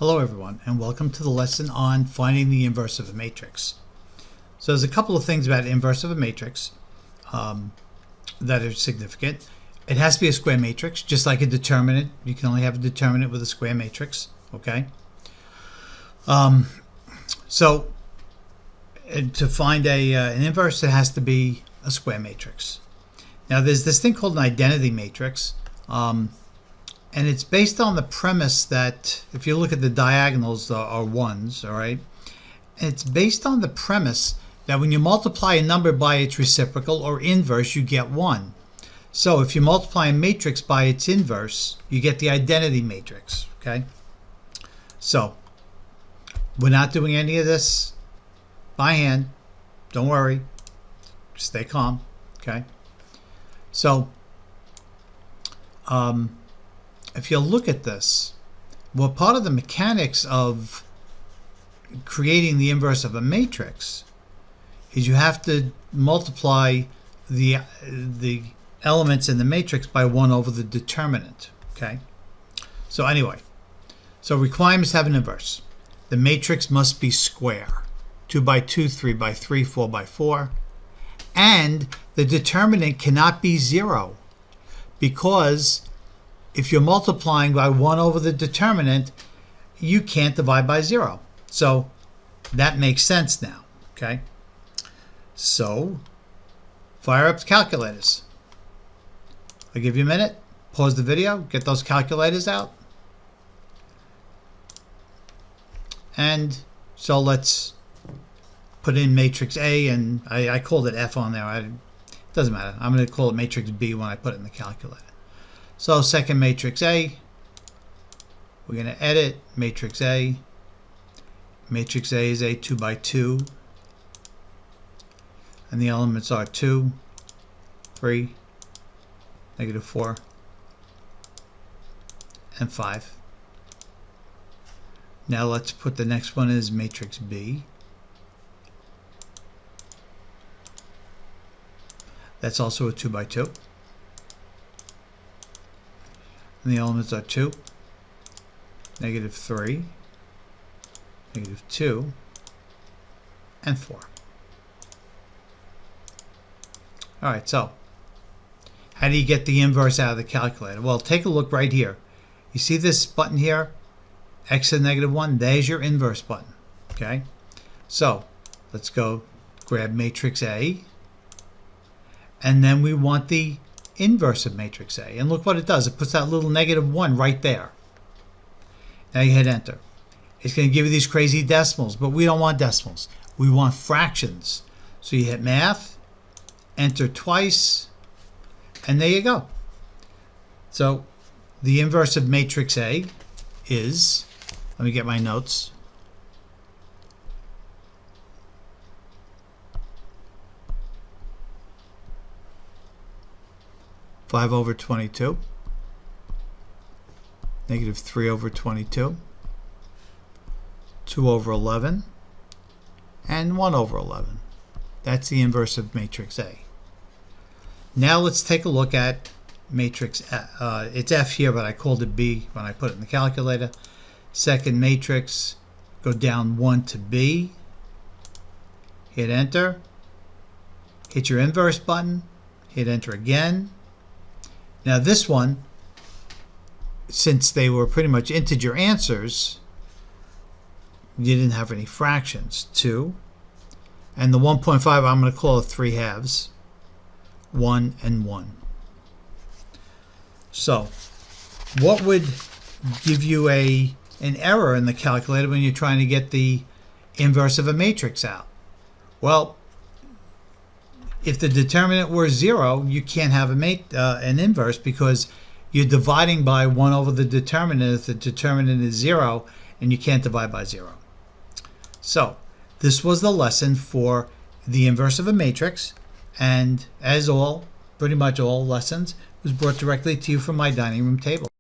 Hello everyone, and welcome to the lesson on finding the inverse of a matrix. So there's a couple of things about inverse of a matrix that are significant. It has to be a square matrix, just like a determinant. You can only have a determinant with a square matrix, okay? So to find an inverse, it has to be a square matrix. Now there's this thing called an identity matrix. And it's based on the premise that if you look at the diagonals are ones, all right? It's based on the premise that when you multiply a number by its reciprocal or inverse, you get 1. So if you multiply a matrix by its inverse, you get the identity matrix, okay? So we're not doing any of this by hand. Don't worry. Stay calm, okay? So if you look at this, well, part of the mechanics of creating the inverse of a matrix is you have to multiply the elements in the matrix by 1 over the determinant, okay? So anyway, so requirements have an inverse. The matrix must be square, 2 by 2, 3 by 3, 4 by 4, and the determinant cannot be 0 because if you're multiplying by 1 over the determinant, you can't divide by 0. So that makes sense now, okay? So fire up the calculators. I'll give you a minute. Pause the video. Get those calculators out. And so let's put in matrix A, and I called it F on there. It doesn't matter. I'm going to call it matrix B when I put it in the calculator. So second matrix A, we're going to edit matrix A. Matrix A is a 2 by 2. And the elements are 2, 3, -4, and 5. Now let's put the next one as matrix B. That's also a 2 by 2. And the elements are 2, -3, -2, and 4. All right, so how do you get the inverse out of the calculator? Well, take a look right here. You see this button here, x to the -1? There's your inverse button, okay? So let's go grab matrix A, and then we want the inverse of matrix A. And look what it does. It puts that little -1 right there. Now you hit enter. It's going to give you these crazy decimals, but we don't want decimals. We want fractions. So you hit math, enter twice, and there you go. So the inverse of matrix A is, let me get my notes. (5 over 22), (-3 over 22), 2 over 11, and 1 over 11. That's the inverse of matrix A. Now let's take a look at matrix A. It's F here, but I called it B when I put it in the calculator. Second matrix, go down 1 to B, hit enter, hit your inverse button, hit enter again. Now this one, since they were pretty much integer answers, you didn't have any fractions. 2. And the 1.5, I'm going to call it 3/2. 1 and 1. So what would give you an error in the calculator when you're trying to get the inverse of a matrix out? Well, if the determinant were 0, you can't have an inverse because you're dividing by 1 over the determinant if the determinant is 0, and you can't divide by 0. So this was the lesson for the inverse of a matrix, and as pretty much all lessons, was brought directly to you from my dining room table.